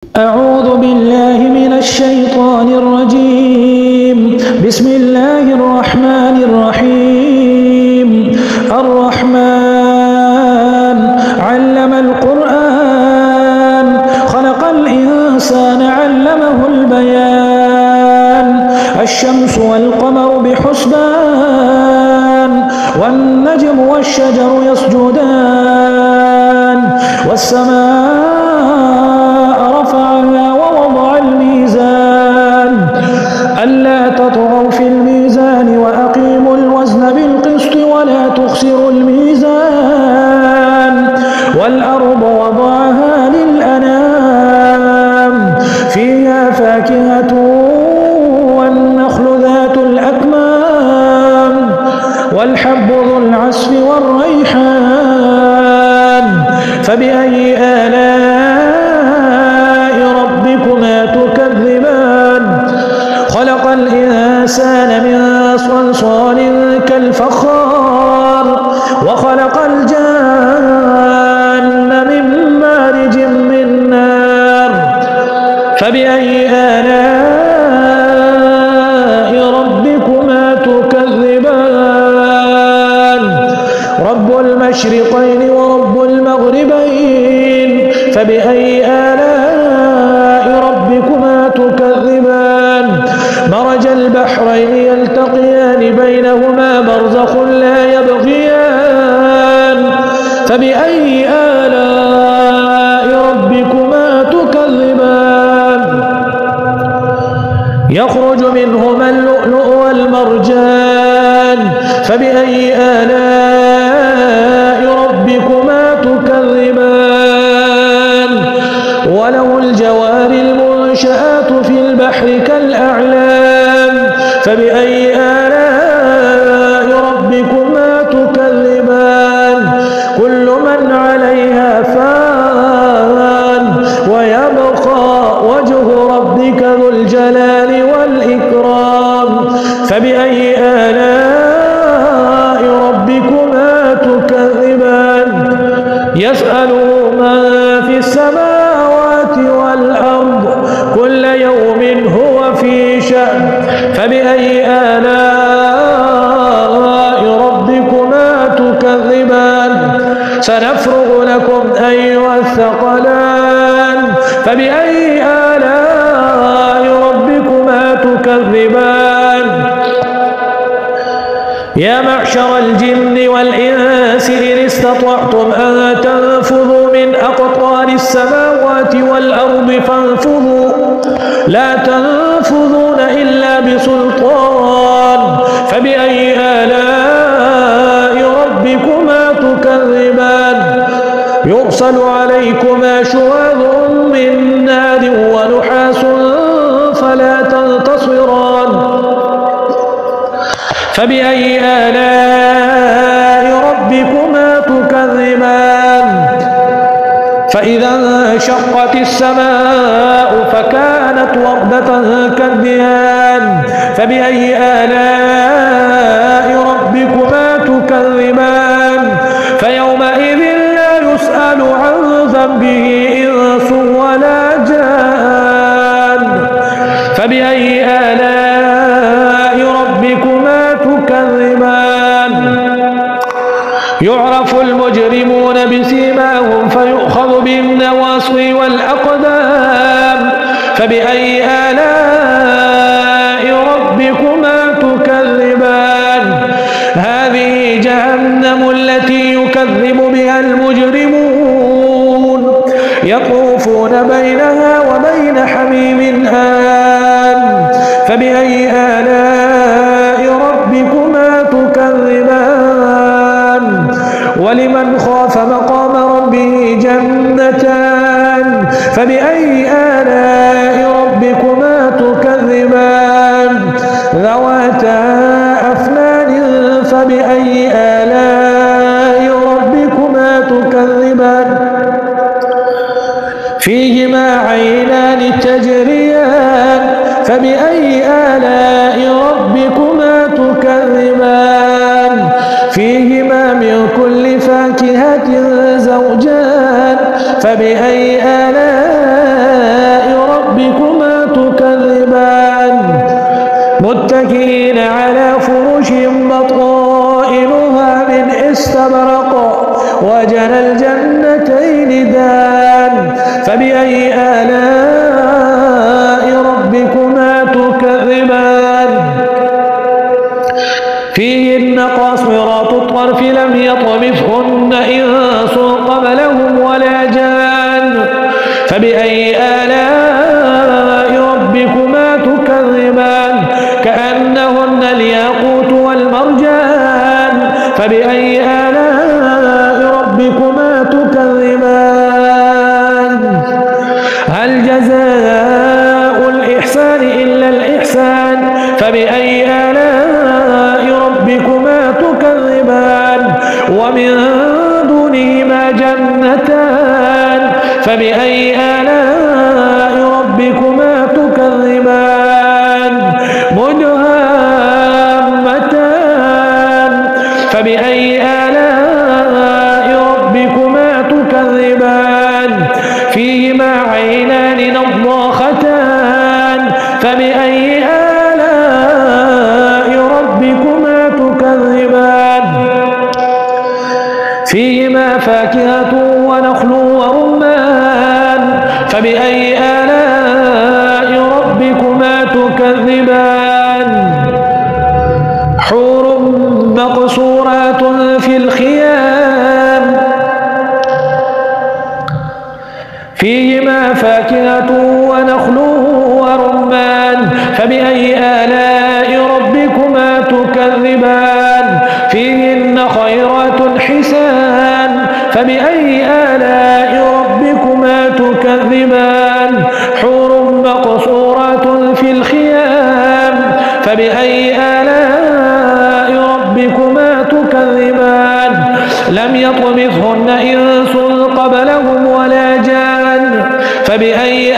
أعوذ بالله من الشيطان الرجيم. بسم الله الرحمن الرحيم. الرحمن علم القرآن خلق الإنسان علمه البيان. الشمس والقمر بحسبان والنجم والشجر يسجدان والسماء رفعها ووضع الميزان ألا تطغوا في الميزان وأقيموا الوزن بالقسط ولا تخسروا الميزان والأرض وضعها للأنام فيها فاكهة والنخل ذات الأكمام والحب ذو العصف والريحان فبأي آلاء ربكما تكذبان. خلق الإنسان من صلصال كالفخار وخلق الجان من مارج من نار فبأي آلاء ربكما تكذبان. رب المشرقين ورب المغربين فبأي آلاء ربكما تكذبان. مرج البحرين يلتقيان بينهما برزخ لا يبغيان فبأي آلاء ربكما تكذبان. يخرج منهما اللؤلؤ والمرجان فبأي آلاء ربكما تكذبان. وله الجوار المنشآت في البحر كالأعلام فبأي آلاء ربكما تكذبان. كل من عليها فان ويبقى وجه ربك ذو الجلال والإكرام فبأي آلاء ربكما تكذبان. يسأله من في السماوات والأرض كل يوم هو في شأن فبأي آلاء ربكما تكذبان. سنفرغ لكم أيها الثقلان فبأي آلاء ربكما تكذبان. يا معشر الجن والإنس إن استطعتم أن تنفذوا من أقطار السماوات والأرض فانفذوا لا تنفذون إلا بسلطان فبأي آلاء ربكما تكذبان. يرسل عليكما شواظ من نار ونحاس فلا تنتصران فبأي آلاء ربكما تكذبان. فإذا انشقت السماء فكانت وردة كالدهان فبأي آلاء ربكما تكذبان. فيومئذ لا يسأل عن ذنبه إنس ولا جان فبأي آلاء ربكما تكذبان. يعرف المجرمون بسيماهم فيؤخذ بالنواصي والأقدام فبأي آلاء ربكما تكذبان. هذه جهنم التي يكذب بها المجرمون يطوفون بينها وبين حميم آن فبأي آلاء ربكما تكذبان. ولمن خاف مقام ربه جنتان فبأي آلاء ربكما تكذبان. ذواتا أفنان فبأي آلاء ربكما تكذبان. فيهما عينان تجريان فبأي آلاء ربكما تكذبان. فيهما من كل فاكهة زوجان فبأي آلاء متكئين على فرش بطائنها من استبرق وجنى الجنتين دان فبأي آلاء ربكما تكذبان فيهن قاصرات الطرف لم يطمثهن إنس قبلهم ولا جان فبأي آلاء ربكما تكذبان كأنهن الياقوت والمرجان فبأي آلاء ربكما تكذبان هل جزاء الإحسان إلا الإحسان فبأي آلاء ربكما تكذبان ومن دونهما جنتان فبأي آلاء ربكما تكذبان مدهامتان فبأي آلاء ربكما تكذبان فيهما عينان نضاختان فبأي آلاء ربكما تكذبان فيهما فاكهة ونخل ورمان فبأي آلاء ربكما تكذبان حور مقصورات في الخيام فيهما فاكهة ونخل ورمان فبأي آلاء ربكما تكذبان فيهن خيرات حسان فبأي آلاء ربكما تكذبان حور مقصورات في الخيام فبأي آلاء ربكما تكذبان لم يطمثهن إنس قبلهم ولا جان فبأي